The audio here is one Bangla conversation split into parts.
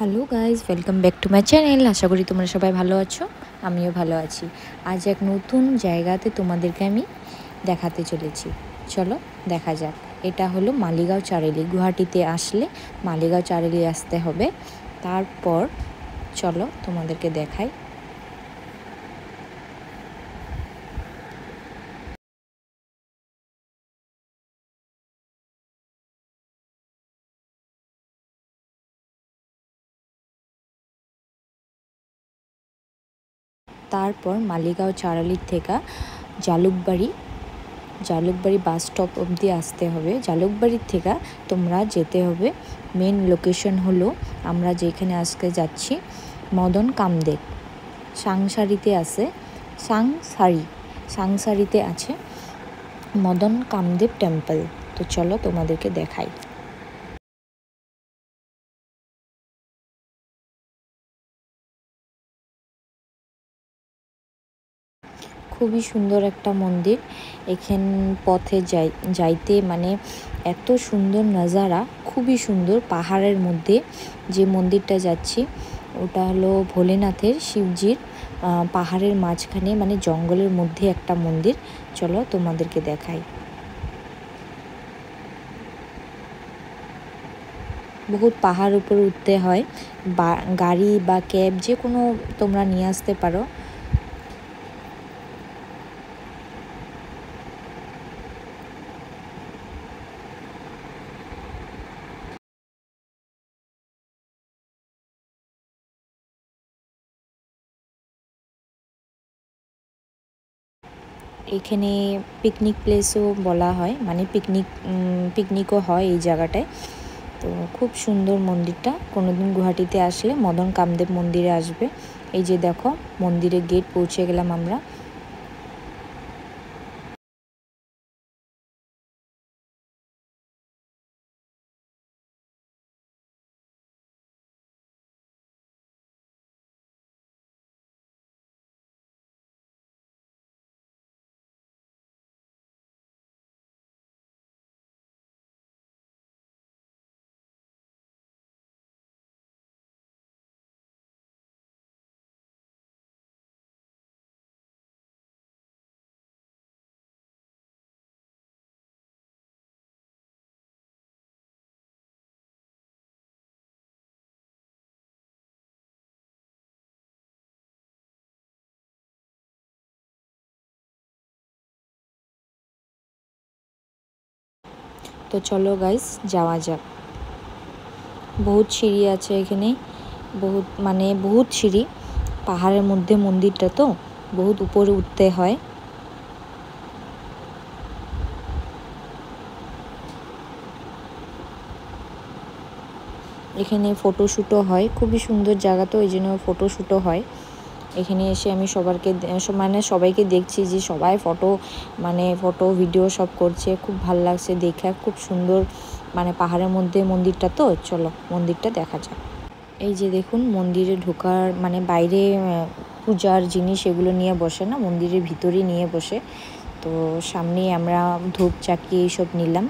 Hello guys, welcome back to my channel. আশা করি তোমরা সবাই ভালো আছো, আমিও ভালো আছি। আজ এক নতুন জায়গাতে তোমাদেরকে আমি দেখাতে চলেছি। চলো দেখা যাক। এটা হলো মালিগাঁও চারেলি। গুয়াহাটিতে আসলে মালিগাঁও চারেলি আসতে হবে। তারপর চলো তোমাদেরকে দেখাই। তারপর মালিগাঁও চারালির থেকে জালুকবাড়ি বাস স্টপ অবধি আসতে হবে। জালুকবাড়ির থেকে তোমরা যেতে হবে, মেন লোকেশন হলো আমরা যেখানে আজকে যাচ্ছি মদন কামদেব। সাংসারিতে আছে মদন কামদেব টেম্পল। তো চলো তোমাদেরকে দেখাই। খুবই সুন্দর একটা মন্দির। এখান পথে যাইতে মানে এত সুন্দর নাজারা, খুবই সুন্দর। পাহাড়ের মধ্যে যে মন্দিরটা যাচ্ছি ওটা হলো ভোলেনাথের, শিবজির পাহাড়ের মাঝখানে মানে জঙ্গলের মধ্যে একটা মন্দির। চলো তোমাদেরকে দেখাই। বহুত পাহাড় উপরে উঠতে হয়, বা গাড়ি বা ক্যাব যে কোনো তোমরা নিয়ে আসতে পারো। এখানে পিকনিক প্লেসও বলা হয়, মানে পিকনিকও হয় এই জায়গাটায়। তো খুব সুন্দর মন্দিরটা। কোনোদিন গুয়াহাটিতে আসলে মদন কামদেব মন্দিরে আসবে। এই যে দেখো মন্দিরের গেট পৌঁছে গেলাম আমরা। তো চলো গাইস যাওয়া যাক। বহুত সিঁড়ি আছে এখানে, বহুত সিঁড়ি। পাহাড়ের মধ্যে মন্দিরটা তো বহুত উপরে উঠতে হয়। এখানে ফটোশ্যুটও হয়, খুবই সুন্দর জায়গা, তো এই জন্য ফটোশ্যুটও হয়। এখানে এসে আমি সবাইকে দেখছি যে সবাই ফটো ভিডিও সব করছে। খুব ভালো লাগছে দেখে, খুব সুন্দর। মানে পাহাড়ের মধ্যে মন্দিরটা, তো চলো মন্দিরটা দেখা যাক। এই যে দেখুন, মন্দিরে ঢোকার মানে বাইরে পূজার জিনিস এগুলো নিয়ে বসে না, মন্দিরের ভিতরেই নিয়ে বসে। তো সামনে আমরা ধূপ চাকি এইসব নিলাম,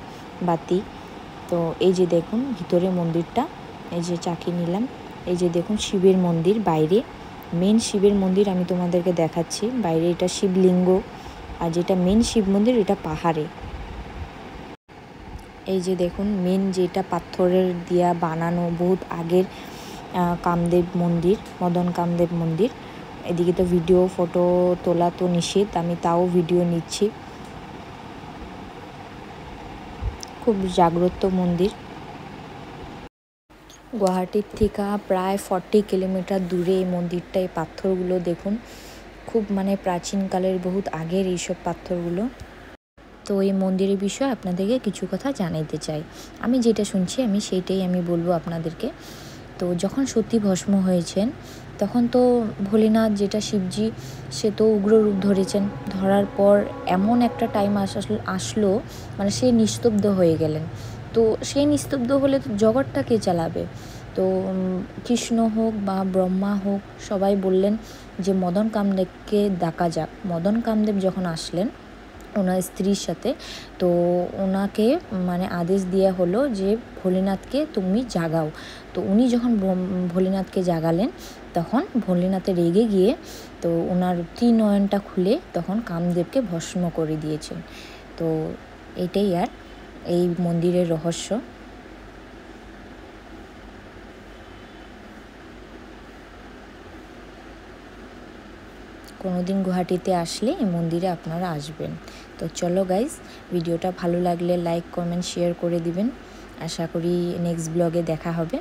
বাতি। তো এই যে দেখুন ভিতরে মন্দিরটা, এই যে চাকি নিলাম। এই যে দেখুন শিবের মন্দির বাইরে, মেন শিবের মন্দির আমি তোমাদেরকে দেখাচ্ছি। বাইরে এটা শিবলিঙ্গ, আর যেটা মেন শিব মন্দির এটা পাহাড়ে। এই যে দেখুন মেন যেটা পাথরের দিয়া বানানো, বহুত আগের কামদেব মন্দির, মদন কামদেব মন্দির। এদিকে তো ভিডিও ফটো তোলা তো নিষেধ, আমি তাও ভিডিও নিচ্ছি। খুব জাগ্রত মন্দির। গুয়াহাটির থেকে প্রায় 40 কিলোমিটার দূরে এই মন্দিরটা। এই পাথরগুলো দেখুন, খুব মানে প্রাচীনকালের, বহুত আগের এইসব পাথরগুলো। তো এই মন্দিরের বিষয়ে আপনাদেরকে কিছু কথা জানাইতে চাই। আমি যেটা শুনছি আমি সেইটাই বলবো আপনাদেরকে। তো যখন সতী ভস্ম হয়েছেন তখন তো ভোলেনাথ যেটা শিবজি, সে তো উগ্র রূপ ধরেছেন। ধরার পর এমন একটা টাইম আসলো মানে সে নিস্তব্ধ হয়ে গেলেন। তো সে নিস্তব্ধ হলে তো জগৎটা কে চালাবে? তো কৃষ্ণ হোক বা ব্রহ্মা হোক, সবাই বললেন যে মদন কামদেবকে ডাকা যাক। মদন কামদেব যখন আসলেন ওনার স্ত্রীর সাথে। তো ওনাকে মানে আদেশ দেওয়া হলো যে ভোলেনাথকে তুমি জাগাও। তো উনি যখন ভোলেনাথকে জাগালেন তখন ভোলেনাথে রেগে গিয়ে তো ওনার ত্রিনয়নটা খুলে তখন কামদেবকে ভস্ম করে দিয়েছেন। তো এটাই আর এই মন্দিরের রহস্য। কোনোদিন গুয়াহাটিতে আসলে এই মন্দিরে আপনারা আসবেন। তো চলো গাইস, ভিডিওটা ভালো লাগলে লাইক কমেন্ট শেয়ার করে দিবেন। আশা করি নেক্সট ব্লগে দেখা হবে।